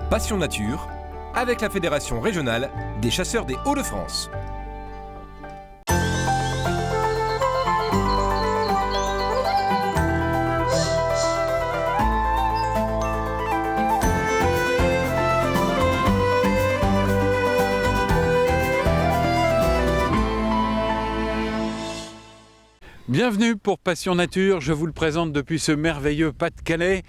Passion Nature, avec la Fédération régionale des chasseurs des Hauts-de-France. Bienvenue pour Passion Nature, je vous le présente depuis ce merveilleux Pas-de-Calais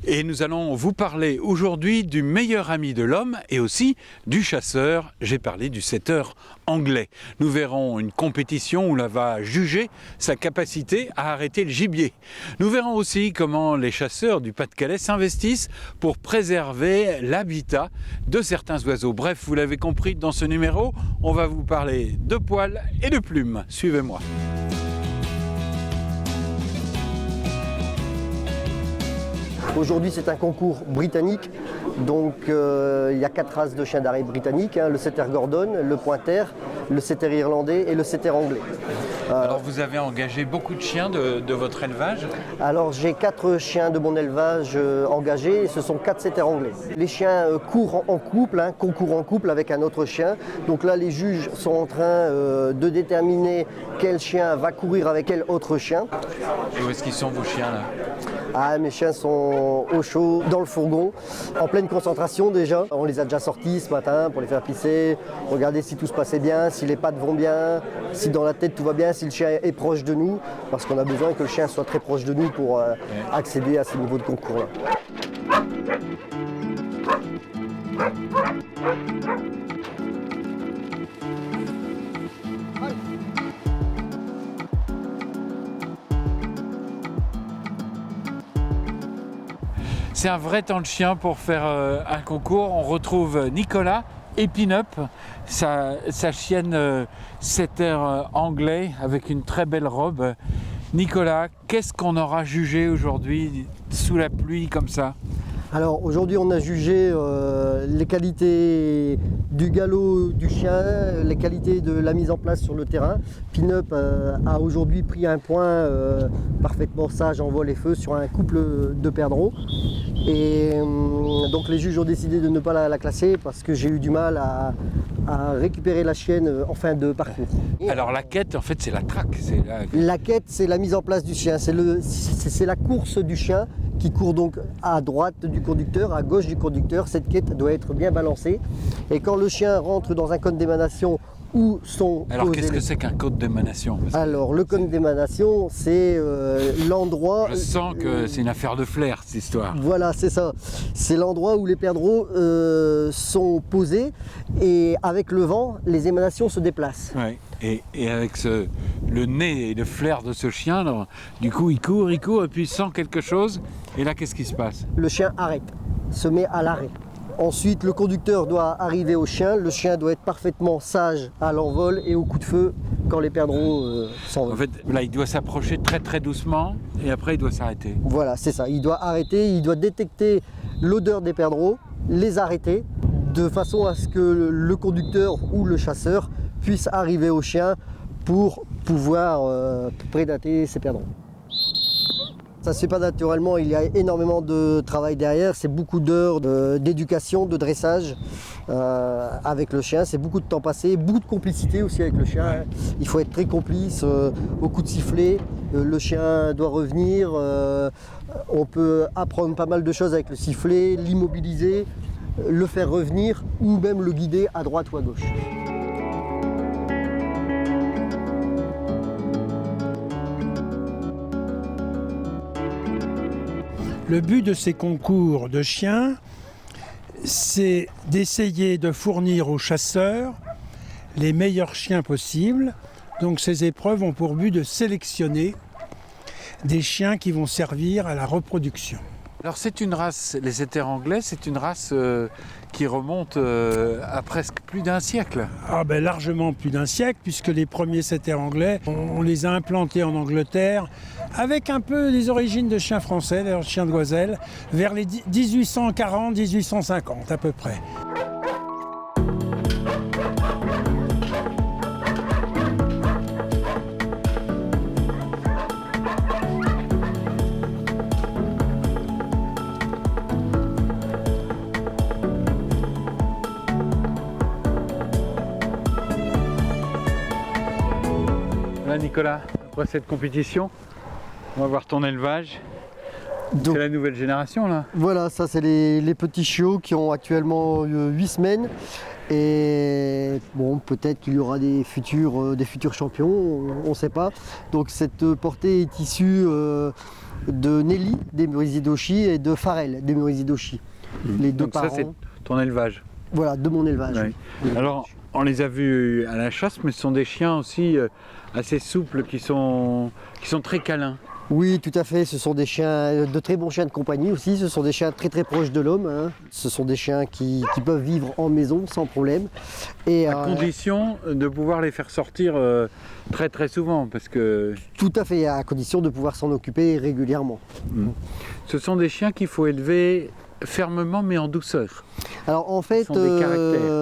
et nous allons vous parler aujourd'hui du meilleur ami de l'homme et aussi du chasseur, j'ai parlé du setteur anglais. Nous verrons une compétition où l'on va juger sa capacité à arrêter le gibier. Nous verrons aussi comment les chasseurs du Pas-de-Calais s'investissent pour préserver l'habitat de certains oiseaux. Bref, vous l'avez compris, dans ce numéro, on va vous parler de poils et de plumes. Suivez-moi. Aujourd'hui, c'est un concours britannique, donc il y a 4 races de chiens d'arrêt britanniques, le setter Gordon, le pointer, le setter irlandais et le setter anglais. Alors vous avez engagé beaucoup de chiens de votre élevage? Alors j'ai 4 chiens de mon élevage engagés et ce sont 4 setters anglais. Les chiens courent en couple, concourent en couple avec un autre chien. Donc là les juges sont en train de déterminer quel chien va courir avec quel autre chien. Et où est-ce qu'ils sont vos chiens là? Ah, mes chiens sont au chaud, dans le fourgon, en pleine concentration déjà. On les a déjà sortis ce matin pour les faire pisser, regarder si tout se passait bien, si les pattes vont bien, si dans la tête tout va bien, si le chien est proche de nous, parce qu'on a besoin que le chien soit très proche de nous pour accéder à ce niveau de concours-là. C'est un vrai temps de chien pour faire un concours. On retrouve Nicolas et Pin-Up, sa chienne setter anglais avec une très belle robe. Nicolas, qu'est-ce qu'on aura jugé aujourd'hui sous la pluie comme ça? Alors aujourd'hui on a jugé les qualités du galop du chien, les qualités de la mise en place sur le terrain. Pin-Up a aujourd'hui pris un point parfaitement sage en vol et feu sur un couple de perdreaux. Et donc les juges ont décidé de ne pas la classer parce que j'ai eu du mal à récupérer la chienne en fin de parcours. Alors la quête en fait c'est la traque. La quête c'est la mise en place du chien, c'est la course du chien qui court donc à droite du conducteur, à gauche du conducteur. Cette quête doit être bien balancée. Et quand le chien rentre dans un cône d'émanation où sont Alors qu'est-ce que c'est qu'un cône d'émanation? Alors le cône d'émanation, c'est l'endroit... Je sens que c'est une affaire de flair cette histoire. Voilà, c'est ça. C'est l'endroit où les perdreaux sont posés et avec le vent, les émanations se déplacent. Ouais. Et avec le nez et le flair de ce chien, là, du coup il court et puis il sent quelque chose. Et là qu'est-ce qui se passe? Le chien arrête, se met à l'arrêt. Ensuite, le conducteur doit arriver au chien. Le chien doit être parfaitement sage à l'envol et au coup de feu quand les perdreaux s'envolent. En fait, là, il doit s'approcher très très doucement et après il doit s'arrêter. Voilà, c'est ça. Il doit arrêter, il doit détecter l'odeur des perdreaux, les arrêter de façon à ce que le conducteur ou le chasseur puisse arriver au chien pour pouvoir prédater ces perdreaux. Ça ne se fait pas naturellement, il y a énormément de travail derrière, c'est beaucoup d'heures d'éducation, de dressage avec le chien, c'est beaucoup de temps passé, beaucoup de complicité aussi avec le chien. Il faut être très complice au coup de sifflet, le chien doit revenir, on peut apprendre pas mal de choses avec le sifflet, l'immobiliser, le faire revenir ou même le guider à droite ou à gauche. Le but de ces concours de chiens, c'est d'essayer de fournir aux chasseurs les meilleurs chiens possibles. Donc ces épreuves ont pour but de sélectionner des chiens qui vont servir à la reproduction. Alors c'est une race, les setters anglais, c'est une race qui remonte à presque plus d'un siècle. Ah ben largement plus d'un siècle, puisque les premiers setters anglais, on les a implantés en Angleterre, avec un peu des origines de chiens français, d'ailleurs chiens de Goiselle, vers les 1840-1850 à peu près. là, Nicolas, après cette compétition, on va voir ton élevage. Donc, C'est la nouvelle génération là. voilà, ça c'est les petits chiots qui ont actuellement 8 semaines. Et bon, peut-être qu'il y aura des futurs champions, on ne sait pas. Donc cette portée est issue de Nelly des Murizidoshi et de Farrell des Murizidoshi. Les deux Donc ça parents. c'est ton élevage. Voilà, de mon élevage. Ouais. Oui. Alors on les a vus à la chasse, mais ce sont des chiens aussi assez souples qui sont très câlins. Oui, tout à fait. Ce sont des chiens, de très bons chiens de compagnie aussi. Ce sont des chiens très très proches de l'homme, hein. Ce sont des chiens qui peuvent vivre en maison sans problème. Et, À condition de pouvoir les faire sortir très très souvent, parce que tout à fait, à condition de pouvoir s'en occuper régulièrement. ce sont des chiens qu'il faut élever fermement mais en douceur. Alors en fait, sont des caractères.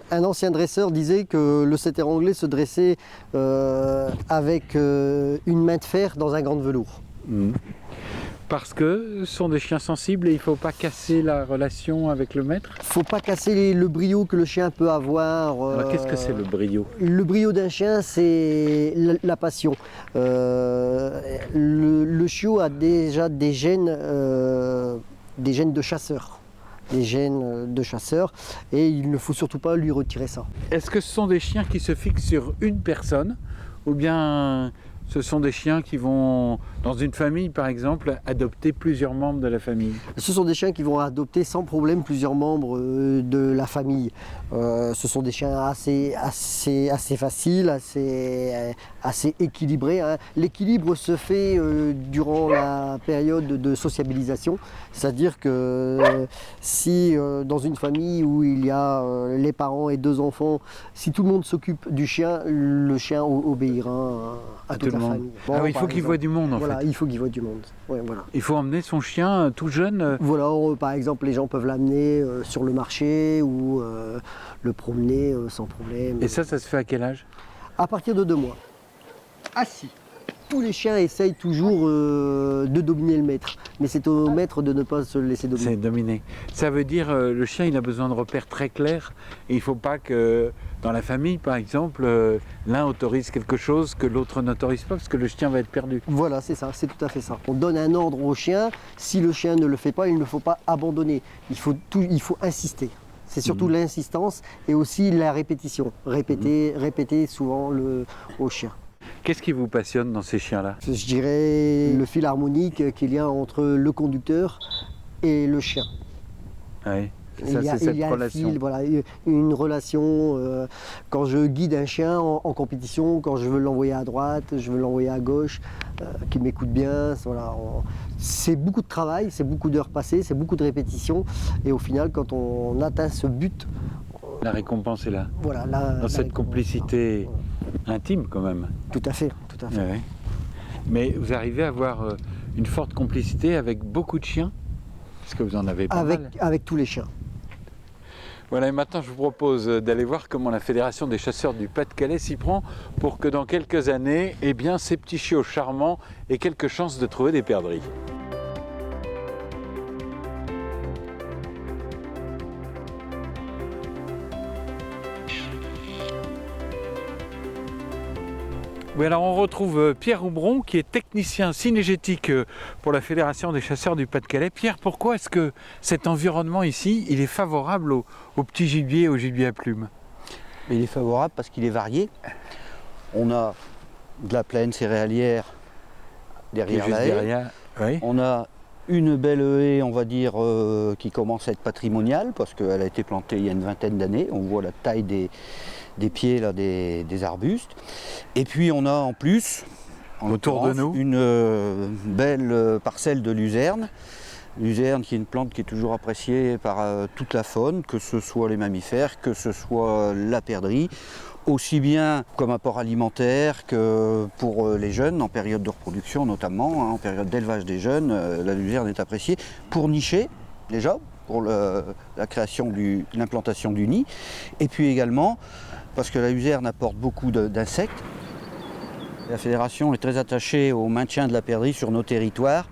un ancien dresseur disait que le setter anglais se dressait avec une main de fer dans un gant de velours. Parce que ce sont des chiens sensibles et il ne faut pas casser la relation avec le maître. Faut pas casser le brio que le chien peut avoir. Alors qu'est-ce que c'est le brio? Le brio d'un chien, c'est la passion. Le chiot a déjà des gènes de chasseur. Des gènes de chasseur, et il ne faut surtout pas lui retirer ça. Est-ce que ce sont des chiens qui se fixent sur une personne ou bien ce sont des chiens qui vont, dans une famille par exemple, adopter plusieurs membres de la famille? Ce sont des chiens qui vont adopter sans problème plusieurs membres de la famille. Ce sont des chiens assez faciles, assez équilibrés, hein. L'équilibre se fait durant la période de sociabilisation, c'est-à-dire que si dans une famille où il y a les parents et 2 enfants, si tout le monde s'occupe du chien, le chien obéira à toute la famille. Bon, il faut qu'il voit du monde en voilà, fait. il faut qu'il voit du monde. Ouais, voilà. Il faut emmener son chien tout jeune. Voilà, par exemple, les gens peuvent l'amener sur le marché ou le promener sans problème. Et ça se fait à quel âge? À partir de 2 mois. Assis. Tous les chiens essayent toujours de dominer le maître, mais c'est au maître de ne pas se laisser dominer. C'est dominé. Ça veut dire le chien il a besoin de repères très clairs et il ne faut pas que dans la famille par exemple l'un autorise quelque chose que l'autre n'autorise pas parce que le chien va être perdu. Voilà, c'est ça, c'est tout à fait ça. On donne un ordre au chien, si le chien ne le fait pas, il ne faut pas abandonner, il faut insister. C'est surtout l'insistance et aussi la répétition. Répéter souvent au chien. Qu'est-ce qui vous passionne dans ces chiens-là? Je dirais le fil harmonique qu'il y a entre le conducteur et le chien. Oui, Il y a cette un relation. fil, voilà, une relation. Quand je guide un chien en compétition, quand je veux l'envoyer à droite, je veux l'envoyer à gauche, qu'il m'écoute bien. Voilà, c'est beaucoup de travail, c'est beaucoup d'heures passées, c'est beaucoup de répétitions. Et au final, quand on atteint ce but, La récompense est là. voilà, Dans cette complicité intime quand même. Tout à fait, tout à fait. Ouais. Mais vous arrivez à avoir une forte complicité avec beaucoup de chiens? Parce que vous en avez pas mal. Avec tous les chiens. Voilà, et maintenant je vous propose d'aller voir comment la Fédération des chasseurs du Pas-de-Calais s'y prend pour que dans quelques années, eh bien, ces petits chiots charmants aient quelques chances de trouver des perdrix. Oui, alors on retrouve Pierre Houbron qui est technicien cynégétique pour la Fédération des chasseurs du Pas-de-Calais. Pierre, pourquoi est-ce que cet environnement ici, il est favorable au petit gibier, au gibier à plumes? Il est favorable parce qu'il est varié. On a de la plaine céréalière derrière la haie. Derrière, oui. On a une belle haie, on va dire, qui commence à être patrimoniale parce qu'elle a été plantée il y a une vingtaine d'années. On voit la taille des pieds là, des arbustes. Et puis on a en plus, autour de nous, une belle parcelle de luzerne. Luzerne qui est une plante qui est toujours appréciée par toute la faune, que ce soit les mammifères, que ce soit la perdrix, aussi bien comme apport alimentaire que pour les jeunes en période de reproduction notamment, hein, en période d'élevage des jeunes, la luzerne est appréciée pour nicher déjà, pour la création l'implantation du nid, et puis également parce que la luzerne apporte beaucoup d'insectes. La fédération est très attachée au maintien de la perdrix sur nos territoires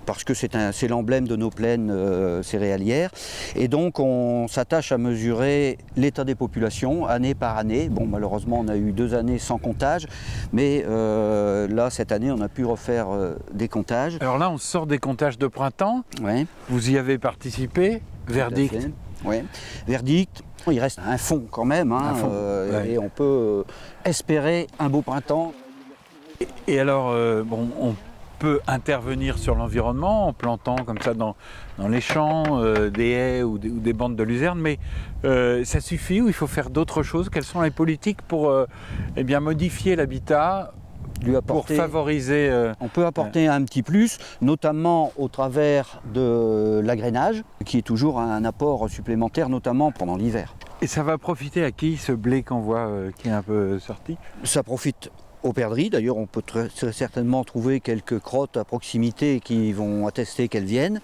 parce que c'est l'emblème de nos plaines céréalières. Et donc on s'attache à mesurer l'état des populations année par année. Bon, malheureusement on a eu 2 années sans comptage, mais là cette année on a pu refaire des comptages. Alors là on sort des comptages de printemps, Ouais, vous y avez participé, verdict. Ouais. Verdict, il reste un fond quand même, hein, Un fond, ouais. et on peut espérer un beau printemps. Et alors, on peut intervenir sur l'environnement en plantant comme ça dans les champs, des haies ou des bandes de luzerne, mais ça suffit ou il faut faire d'autres choses? Quelles sont les politiques pour modifier l'habitat, pour favoriser... On peut apporter un petit plus, notamment au travers de l'agrainage, qui est toujours un apport supplémentaire, notamment pendant l'hiver. Et ça va profiter à qui, ce blé qu'on voit qui est un peu sorti? Ça profite aux perdrix, d'ailleurs on peut très certainement trouver quelques crottes à proximité qui vont attester qu'elles viennent.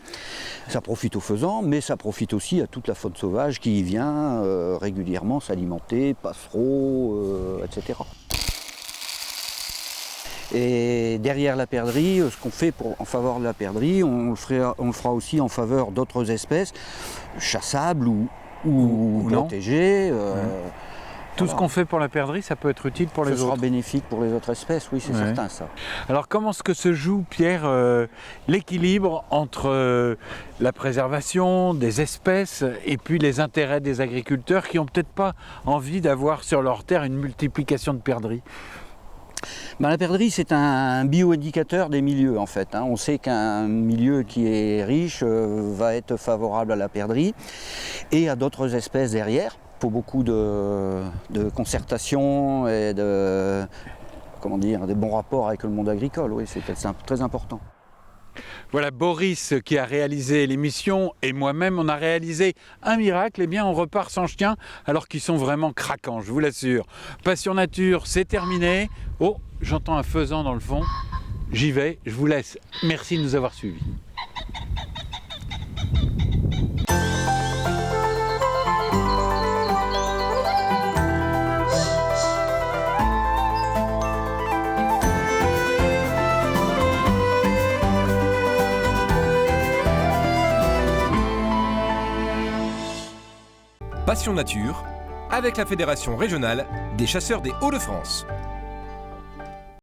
Ça profite aux faisans, mais ça profite aussi à toute la faune sauvage qui y vient régulièrement s'alimenter, passereaux, etc. Et derrière la perdrix, ce qu'on fait en faveur de la perdrix, on le fera aussi en faveur d'autres espèces, chassables ou protégées. Tout ce qu'on fait pour la perdrix, ça peut être utile pour les autres. Ça sera bénéfique pour les autres espèces, oui, c'est certain ça. Alors comment est-ce que se joue, Pierre, l'équilibre entre la préservation des espèces et puis les intérêts des agriculteurs qui n'ont peut-être pas envie d'avoir sur leur terre une multiplication de perdrix? La perdrix, c'est un bioindicateur des milieux en fait. On sait qu'un milieu qui est riche va être favorable à la perdrix et à d'autres espèces derrière. Il faut beaucoup de concertation et des bons rapports avec le monde agricole. Oui, c'est très important. Voilà Boris qui a réalisé l'émission et moi-même on a réalisé un miracle. Eh bien on repart sans chien alors qu'ils sont vraiment craquants, je vous l'assure. Passion Nature, c'est terminé. Oh, j'entends un faisan dans le fond. J'y vais, je vous laisse. Merci de nous avoir suivis. Passion Nature, avec la Fédération régionale des chasseurs des Hauts-de-France.